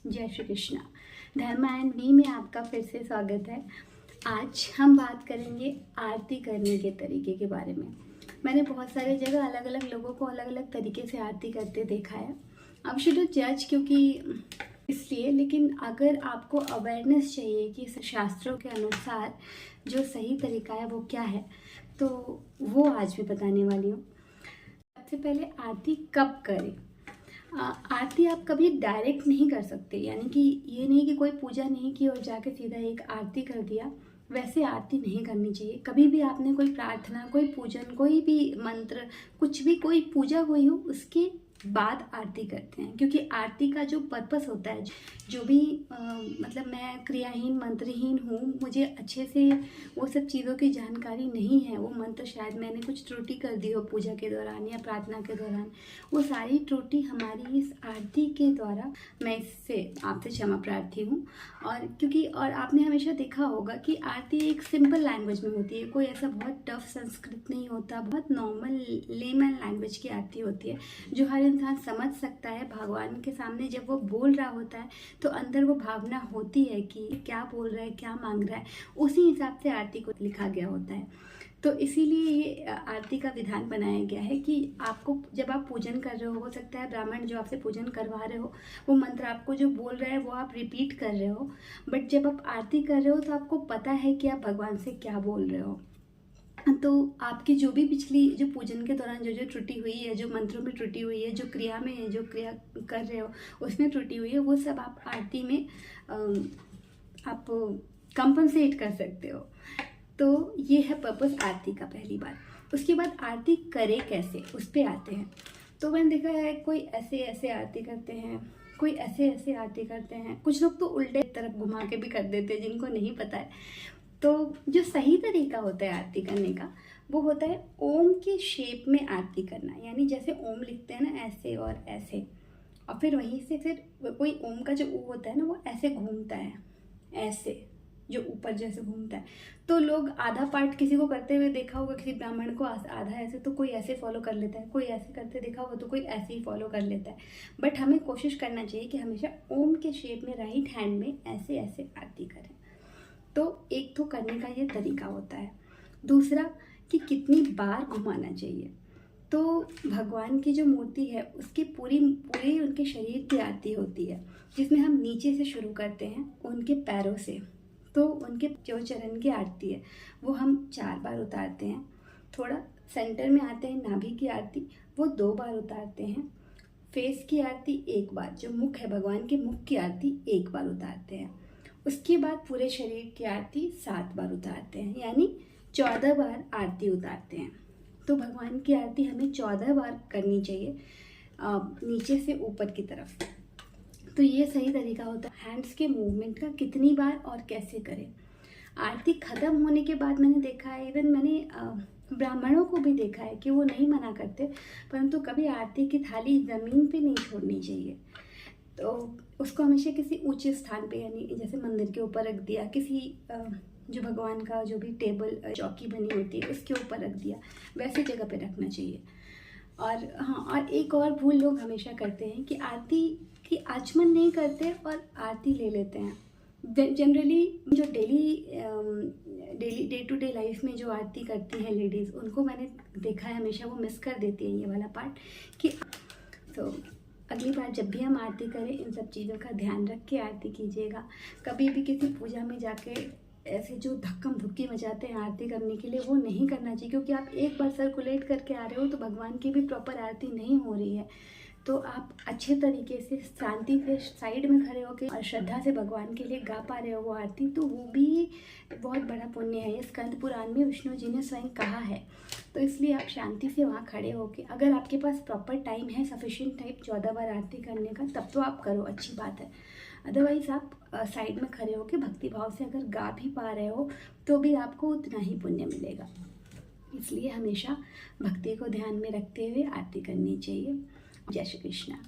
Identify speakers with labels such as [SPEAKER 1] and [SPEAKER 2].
[SPEAKER 1] जय श्री कृष्णा। धर्मा and me में आपका फिर से स्वागत है। आज हम बात करेंगे आरती करने के तरीके के बारे में। मैंने बहुत सारे जगह अलग अलग लोगों को अलग अलग तरीके से आरती करते देखा है। अब शुड जज क्योंकि इसलिए, लेकिन अगर आपको अवेयरनेस चाहिए कि शास्त्रों के अनुसार जो सही तरीका है वो क्या है, तो वो आज मैं बताने वाली हूँ। सबसे पहले आरती कब करें। आरती आप कभी डायरेक्ट नहीं कर सकते, यानी कि ये नहीं कि कोई पूजा नहीं की और जाके सीधा एक आरती कर दिया, वैसे आरती नहीं करनी चाहिए। कभी भी आपने कोई प्रार्थना, कोई पूजन, कोई भी मंत्र, कुछ भी कोई पूजा हुई हो उसके बाद आरती करते हैं, क्योंकि आरती का जो पर्पस होता है, जो भी मतलब मैं क्रियाहीन मंत्रहीन हूँ, मुझे अच्छे से वो सब चीज़ों की जानकारी नहीं है। वो मंत्र शायद मैंने कुछ त्रुटि कर दी हो पूजा के दौरान या प्रार्थना के दौरान, वो सारी त्रुटि हमारी इस आरती के द्वारा, मैं इससे आपसे क्षमा प्रार्थी हूँ। और क्योंकि आपने हमेशा देखा होगा कि आरती एक सिंपल लैंग्वेज में होती है, कोई ऐसा बहुत टफ संस्कृत नहीं होता, बहुत नॉर्मल लेमन लैंग्वेज की आरती होती है जो हर इंसान समझ सकता है। भगवान के सामने जब वो बोल रहा होता है तो अंदर वो भावना होती है कि क्या बोल रहा है, क्या मांग रहा है, उसी हिसाब से आरती को लिखा गया होता है। तो इसीलिए ये आरती का विधान बनाया गया है कि आपको जब आप पूजन कर रहे हो सकता है ब्राह्मण जो आपसे पूजन करवा रहे हो वो मंत्र आपको जो बोल रहा है वो आप रिपीट कर रहे हो, बट जब आप आरती कर रहे हो तो आपको पता है कि आप भगवान से क्या बोल रहे हो। तो आपकी जो भी पिछली जो पूजन के दौरान जो त्रुटि हुई है, जो मंत्रों में त्रुटि हुई है, जो क्रिया में जो क्रिया कर रहे हो उसमें त्रुटि हुई है, वो सब आप आरती में आप कंपनसेट कर सकते हो। तो ये है पर्पस आरती का, पहली बात। उसके बाद आरती करे कैसे, उस पर आते हैं। तो मैंने देखा है कोई ऐसे ऐसे आरती करते हैं, कोई ऐसे ऐसे आरती करते हैं, कुछ लोग तो उल्टे तरफ घुमा के भी कर देते हैं जिनको नहीं पता है। तो जो सही तरीका होता है आरती करने का वो होता है ओम के शेप में आरती करना, यानी जैसे ओम लिखते हैं ना, ऐसे और ऐसे, और फिर वहीं से फिर कोई ओम का जो ऊ होता है ना वो ऐसे घूमता है, ऐसे जो ऊपर जैसे घूमता है। तो लोग आधा पार्ट किसी को करते हुए देखा होगा, किसी ब्राह्मण को आधा ऐसे, तो कोई ऐसे फॉलो कर लेता है, कोई ऐसे करते देखा होगा तो कोई ऐसे ही फॉलो कर लेता है। बट हमें कोशिश करना चाहिए कि हमेशा ओम के शेप में राइट हैंड में ऐसे ऐसे आरती करें। तो एक तो करने का ये तरीका होता है। दूसरा कि कितनी बार घुमाना चाहिए। तो भगवान की जो मूर्ति है उसकी पूरी उनके शरीर की आरती होती है, जिसमें हम नीचे से शुरू करते हैं उनके पैरों से। तो उनके जो चरण की आरती है वो हम 4 बार उतारते हैं। थोड़ा सेंटर में आते हैं नाभि की आरती, वो 2 बार उतारते हैं। फेस की आरती 1 बार, जो मुख है भगवान के मुख की आरती 1 बार उतारते हैं। उसके बाद पूरे शरीर की आरती 7 बार उतारते हैं, यानी 14 बार आरती उतारते हैं। तो भगवान की आरती हमें 14 बार करनी चाहिए, नीचे से ऊपर की तरफ। तो ये सही तरीका होता है हैंड्स के मूवमेंट का, कितनी बार और कैसे करें। आरती ख़त्म होने के बाद मैंने देखा है, इवन मैंने ब्राह्मणों को भी देखा है कि वो नहीं मना करते, परंतु कभी आरती की थाली ज़मीन पे नहीं छोड़नी चाहिए। तो उसको हमेशा किसी ऊंचे स्थान पे, यानी जैसे मंदिर के ऊपर रख दिया, किसी जो भगवान का जो भी टेबल चौकी बनी होती है उसके ऊपर रख दिया, वैसी जगह पे रखना चाहिए। और हाँ, और एक और भूल लोग हमेशा करते हैं कि आरती की आचमन नहीं करते और आरती ले लेते हैं। जनरली जो daily day to day life में जो आरती करती हैं लेडीज़, उनको मैंने देखा है हमेशा वो मिस कर देती हैं ये वाला पार्ट कि तो अगली बार जब भी हम आरती करें इन सब चीज़ों का ध्यान रख के आरती कीजिएगा। कभी भी किसी पूजा में जाके ऐसे जो धक्कम धुक्की मचाते हैं आरती करने के लिए, वो नहीं करना चाहिए, क्योंकि आप एक बार सर्कुलेट करके आ रहे हो तो भगवान की भी प्रॉपर आरती नहीं हो रही है। तो आप अच्छे तरीके से शांति से साइड में खड़े होकर और श्रद्धा से भगवान के लिए गा पा रहे हो वो आरती, तो वो भी बहुत बड़ा पुण्य है। ये स्कंद पुराण में विष्णु जी ने स्वयं कहा है। तो इसलिए आप शांति से वहाँ खड़े होकर, अगर आपके पास प्रॉपर टाइम है, सफिशिएंट टाइम 14 बार आरती करने का, तब तो आप करो, अच्छी बात है। अदरवाइज़ आप साइड में खड़े होकर भक्ति भाव से अगर गा भी पा रहे हो तो भी आपको उतना ही पुण्य मिलेगा। इसलिए हमेशा भक्ति को ध्यान में रखते हुए आरती करनी चाहिए। जय श्री कृष्णा।